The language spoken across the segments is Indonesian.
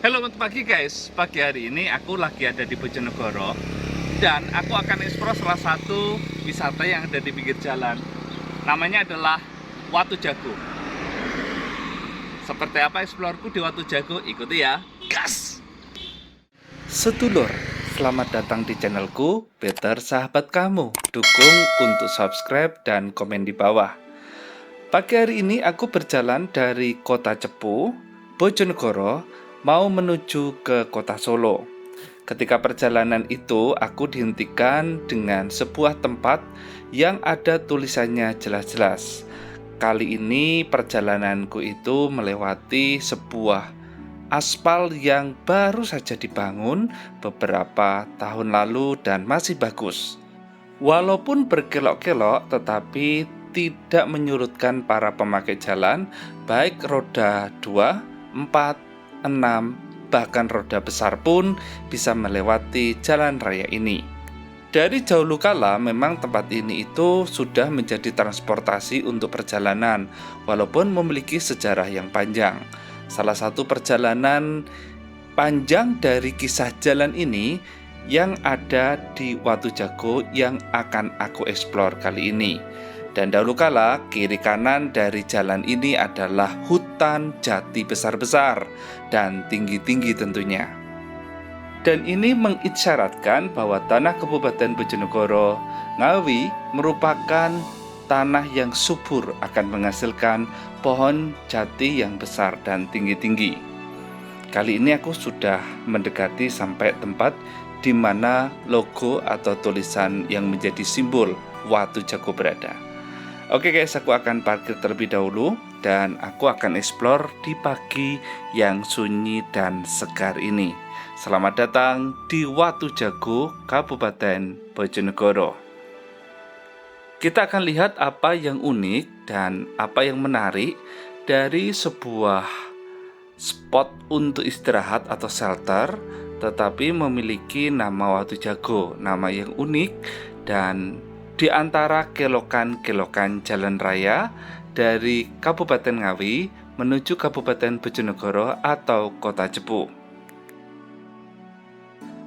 Halo, selamat pagi guys. Pagi hari ini aku lagi ada di Bojonegoro dan aku akan eksplor salah satu wisata yang ada di pinggir jalan. Namanya adalah Watu Jago. Seperti apa eksplorku di Watu Jago? Ikuti ya. Gas! Sedulur, selamat datang di channelku Better Sahabat Kamu. Dukung untuk subscribe dan komen di bawah. Pagi hari ini aku berjalan dari kota Cepu, Bojonegoro, mau menuju ke kota Solo. Ketika perjalanan itu, aku dihentikan dengan sebuah tempat yang ada tulisannya jelas-jelas. Kali ini perjalananku itu melewati sebuah aspal yang baru saja dibangun beberapa tahun lalu dan masih bagus. Walaupun berkelok-kelok, tetapi tidak menyurutkan para pemakai jalan, baik roda 2, 4, 6, bahkan roda besar pun bisa melewati jalan raya ini. Dari jauh kala memang tempat ini itu sudah menjadi transportasi untuk perjalanan, walaupun memiliki sejarah yang panjang. Salah satu perjalanan panjang dari kisah jalan ini yang ada di Watu Jago yang akan aku eksplor kali ini. Dan dahulu kala, kiri kanan dari jalan ini adalah hutan jati besar-besar dan tinggi-tinggi tentunya. Dan ini mengisyaratkan bahwa tanah Kabupaten Bojonegoro, Ngawi merupakan tanah yang subur akan menghasilkan pohon jati yang besar dan tinggi-tinggi. Kali ini aku sudah mendekati sampai tempat di mana logo atau tulisan yang menjadi simbol Watu Jago berada. Oke guys, aku akan parkir terlebih dahulu dan aku akan explore di pagi yang sunyi dan segar ini. Selamat datang di Watu Jago, Kabupaten Bojonegoro. Kita akan lihat apa yang unik dan apa yang menarik dari sebuah spot untuk istirahat atau shelter, tetapi memiliki nama Watu Jago, nama yang unik dan di antara kelokan-kelokan jalan raya dari Kabupaten Ngawi menuju Kabupaten Bojonegoro atau Kota Cepu.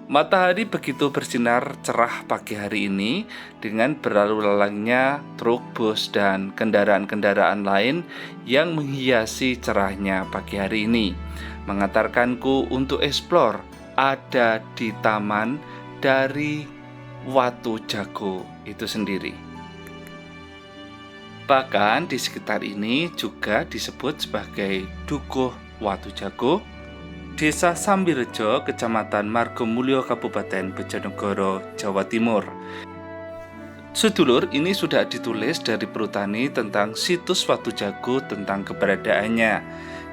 Matahari begitu bersinar cerah pagi hari ini dengan berlalu lalangnya truk, bus, dan kendaraan-kendaraan lain yang menghiasi cerahnya pagi hari ini, mengantarkanku untuk eksplor ada di taman dari Watu Jago itu sendiri. Bahkan di sekitar ini juga disebut sebagai Dukuh Watu Jago, Desa Sambirejo, Kecamatan Margomulyo, Kabupaten Bojonegoro, Jawa Timur. Sedulur, ini sudah ditulis dari Perhutani tentang situs Watu Jago, tentang keberadaannya.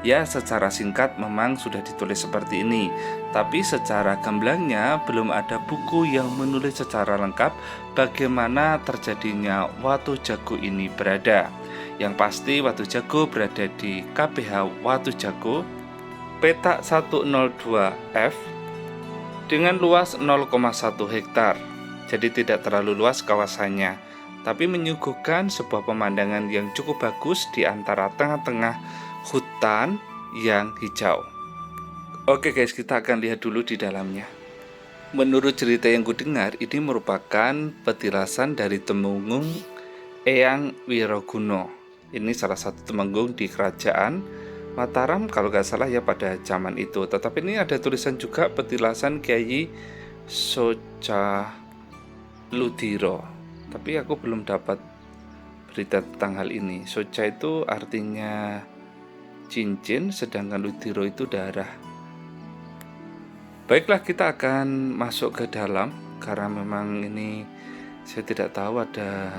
Ya, secara singkat memang sudah ditulis seperti ini, tapi secara gamblangnya belum ada buku yang menulis secara lengkap bagaimana terjadinya Watu Jago ini berada. Yang pasti Watu Jago berada di KPH Watu Jago, petak 102F dengan luas 0,1 hektar. Jadi tidak terlalu luas kawasannya, tapi menyuguhkan sebuah pemandangan yang cukup bagus di antara tengah-tengah hutan yang hijau. Oke guys, kita akan lihat dulu di dalamnya. Menurut cerita yang kudengar, ini merupakan petilasan dari Temenggung Eyang Wiroguno. Ini salah satu temenggung di kerajaan Mataram kalau nggak salah ya pada zaman itu. Tetapi ini ada tulisan juga petilasan Kyai Soca Ludiro. Tapi aku belum dapat berita tentang hal ini. Soca itu artinya cincin, sedangkan Ludiro itu darah. Baiklah, kita akan masuk ke dalam karena memang ini saya tidak tahu ada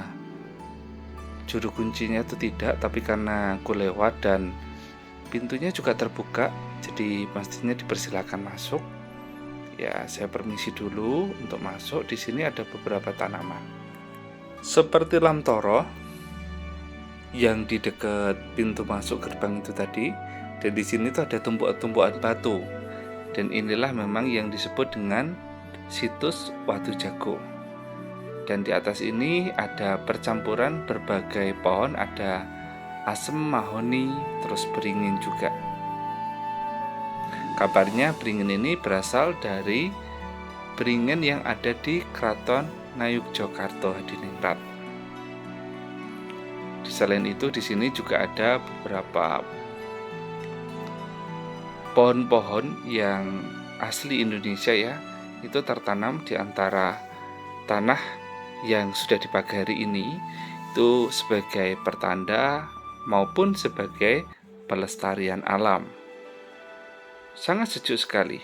juru kuncinya atau tidak, tapi karena aku lewat dan pintunya juga terbuka, jadi pastinya dipersilakan masuk. Ya, saya permisi dulu untuk masuk. Di sini ada beberapa tanaman seperti lamtoro yang di dekat pintu masuk gerbang itu tadi, dan di sini tuh ada tumpukan-tumpukan batu, dan inilah memang yang disebut dengan situs Watu Jago. Dan di atas ini ada percampuran berbagai pohon, ada asem, mahoni, terus beringin juga. Kabarnya beringin ini berasal dari beringin yang ada di Kraton Ngayogyakarta Hadiningrat. Selain itu di sini juga ada beberapa pohon-pohon yang asli Indonesia ya, itu tertanam di antara tanah yang sudah dipagari ini, itu sebagai pertanda maupun sebagai pelestarian alam. Sangat sejuk sekali.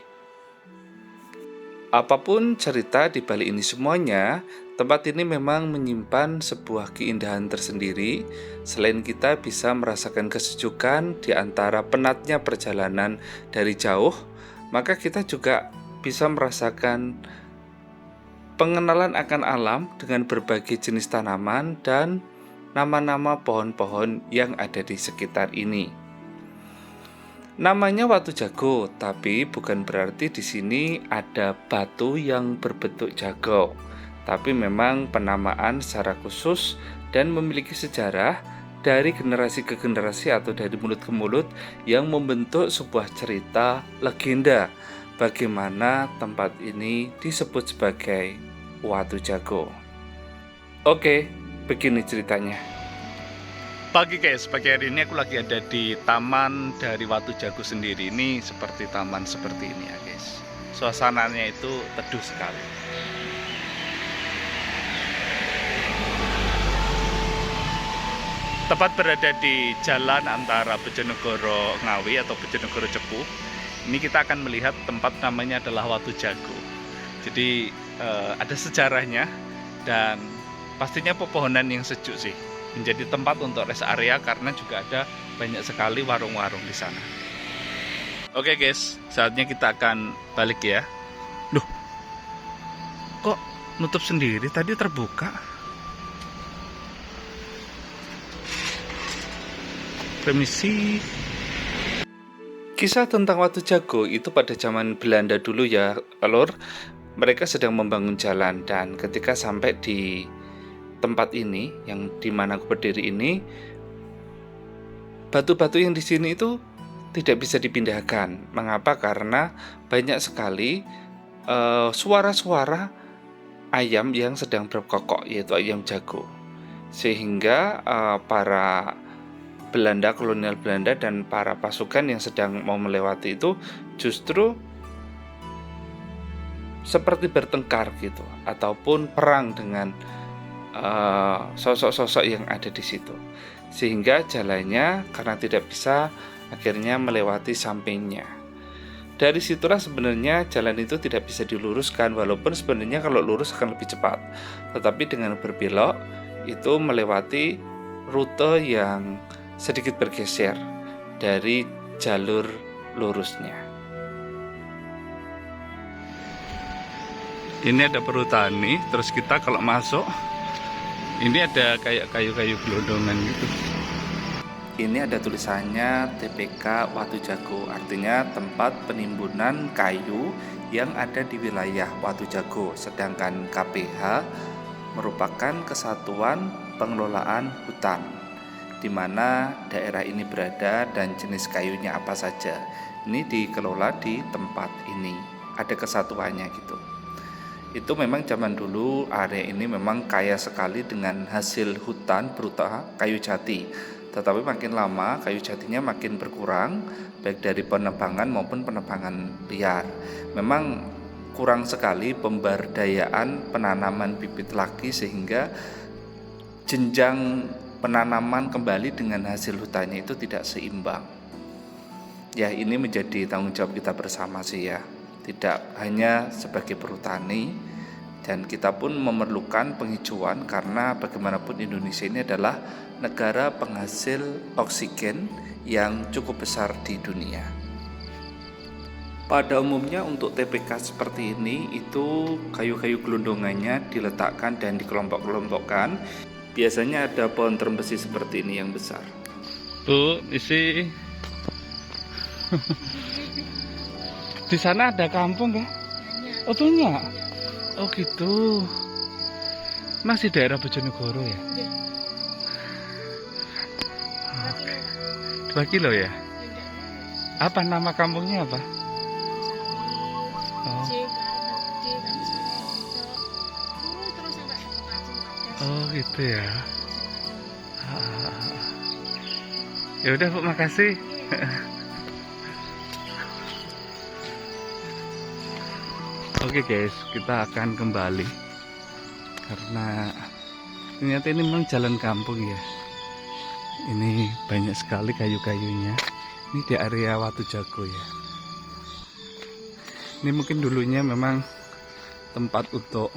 Apapun cerita di balik ini semuanya, tempat ini memang menyimpan sebuah keindahan tersendiri. Selain kita bisa merasakan kesejukan di antara penatnya perjalanan dari jauh, maka kita juga bisa merasakan pengenalan akan alam dengan berbagai jenis tanaman dan nama-nama pohon-pohon yang ada di sekitar ini. Namanya Watu Jago, tapi bukan berarti di sini ada batu yang berbentuk jago. Tapi memang penamaan secara khusus dan memiliki sejarah dari generasi ke generasi atau dari mulut ke mulut yang membentuk sebuah cerita legenda bagaimana tempat ini disebut sebagai Watu Jago. Oke, begini ceritanya. Pagi guys, pagi hari ini aku lagi ada di taman dari Watu Jago sendiri. Ini seperti taman seperti ini ya guys. Suasananya itu teduh sekali. Tepat berada di jalan antara Bojonegoro Ngawi atau Bojonegoro Cepu. Ini kita akan melihat tempat namanya adalah Watu Jago. Jadi ada sejarahnya dan pastinya pepohonan yang sejuk sih. Menjadi tempat untuk rest area karena juga ada banyak sekali warung-warung di sana. Oke guys, saatnya kita akan balik ya. Loh, kok nutup sendiri? Tadi terbuka. Permisi. Kisah tentang Watu Jago itu pada zaman Belanda dulu ya, Lur. Mereka sedang membangun jalan dan ketika sampai di tempat ini yang dimana aku berdiri ini, batu-batu yang di sini itu tidak bisa dipindahkan. Mengapa? Karena banyak sekali suara-suara ayam yang sedang berkokok, yaitu ayam jago. Sehingga para Belanda, kolonial Belanda dan para pasukan yang sedang mau melewati itu justru seperti bertengkar gitu, ataupun perang dengan sosok-sosok yang ada di situ, sehingga jalannya karena tidak bisa akhirnya melewati sampingnya. Dari situlah sebenarnya jalan itu tidak bisa diluruskan, walaupun sebenarnya kalau lurus akan lebih cepat, tetapi dengan berbelok itu melewati rute yang sedikit bergeser dari jalur lurusnya. Ini ada perhutani, terus kita kalau masuk ini ada kayak kayu-kayu gelondongan gitu. Ini ada tulisannya TPK Watu Jago, artinya tempat penimbunan kayu yang ada di wilayah Watu Jago. Sedangkan KPH merupakan kesatuan pengelolaan hutan, di mana daerah ini berada dan jenis kayunya apa saja. Ini dikelola di tempat ini, ada kesatuannya gitu. Itu memang zaman dulu area ini memang kaya sekali dengan hasil hutan berupa kayu jati. Tetapi makin lama kayu jatinya makin berkurang, baik dari penebangan maupun penebangan liar. Memang kurang sekali pemberdayaan penanaman bibit lagi sehingga jenjang penanaman kembali dengan hasil hutannya itu tidak seimbang. Ya, ini menjadi tanggung jawab kita bersama sih ya. Tidak hanya sebagai perhutani, dan kita pun memerlukan penghijauan karena bagaimanapun Indonesia ini adalah negara penghasil oksigen yang cukup besar di dunia. Pada umumnya untuk TPK seperti ini itu kayu-kayu gelondongannya diletakkan dan dikelompok-kelompokkan. Biasanya ada pohon terembesi seperti ini yang besar. Bu, isi. Di sana ada kampung ya? Oh banyak. Oh gitu. Masih daerah Bojonegoro ya? Iya. 2 kilo ya? Apa nama kampungnya apa? terus sampai Bekasi ada. Oh gitu ya. Ya udah Bu, makasih. Oke guys, kita akan kembali karena ternyata ini memang jalan kampung ya. Ini banyak sekali kayu-kayunya. Ini di area Watu Jago ya. Ini mungkin dulunya memang tempat untuk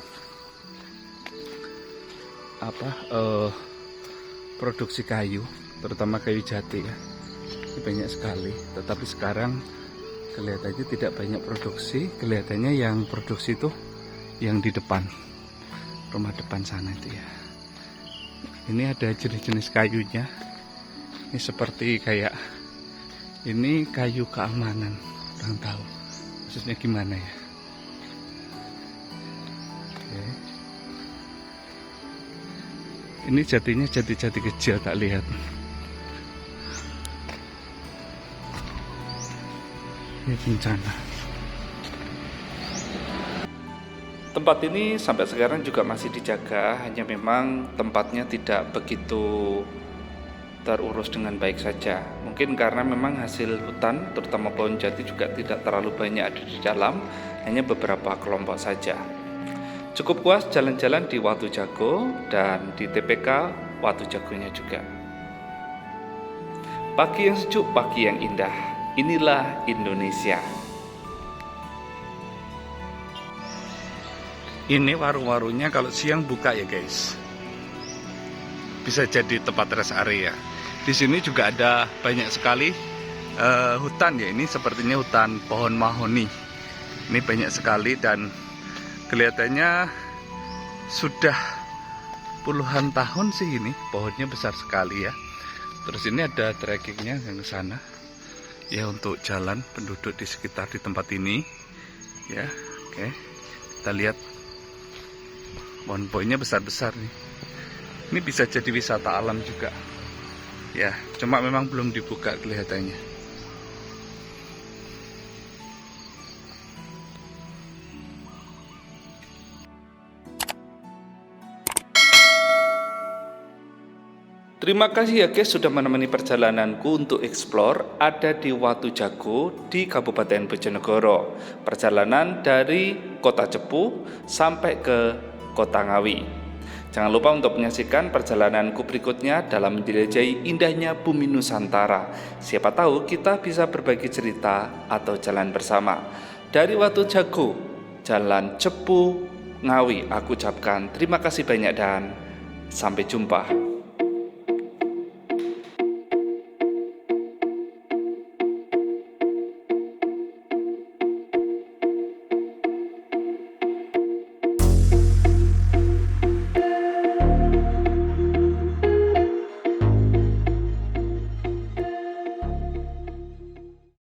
produksi kayu, terutama kayu jati ya. Ini banyak sekali, tetapi sekarang kelihatannya tidak banyak produksi. Kelihatannya yang produksi itu yang di depan, rumah depan sana itu ya. Ini ada jenis-jenis kayunya. Ini seperti kayak ini kayu keamanan, kurang tahu maksudnya gimana ya. Oke. Ini jatinya jati-jati kecil, tak lihat. Ini bencana. Tempat ini sampai sekarang juga masih dijaga, hanya memang tempatnya tidak begitu terurus dengan baik saja. Mungkin karena memang hasil hutan, terutama pohon jati juga tidak terlalu banyak ada di dalam, hanya beberapa kelompok saja. Cukup puas jalan-jalan di Watu Jago dan di TPK Watu Jagonya juga. Pagi yang sejuk, pagi yang indah. Inilah Indonesia. Ini warung-warungnya kalau siang buka ya guys. Bisa jadi tempat rest area. Di sini juga ada banyak sekali hutan ya. Ini sepertinya hutan pohon mahoni. Ini banyak sekali dan kelihatannya sudah puluhan tahun sih ini. Pohonnya besar sekali ya. Terus ini ada trekkingnya yang ke sana. Ya untuk jalan penduduk di sekitar di tempat ini. Ya, oke. Kita lihat pohon-pohonnya besar-besar nih. Ini bisa jadi wisata alam juga. Ya, cuma memang belum dibuka kelihatannya. Terima kasih ya guys sudah menemani perjalananku untuk explore ada di Watu Jago di Kabupaten Bojonegoro. Perjalanan dari Kota Cepu sampai ke Kota Ngawi. Jangan lupa untuk menyaksikan perjalananku berikutnya dalam menjelajahi indahnya bumi Nusantara. Siapa tahu kita bisa berbagi cerita atau jalan bersama. Dari Watu Jago, Jalan Cepu, Ngawi, aku ucapkan terima kasih banyak dan sampai jumpa.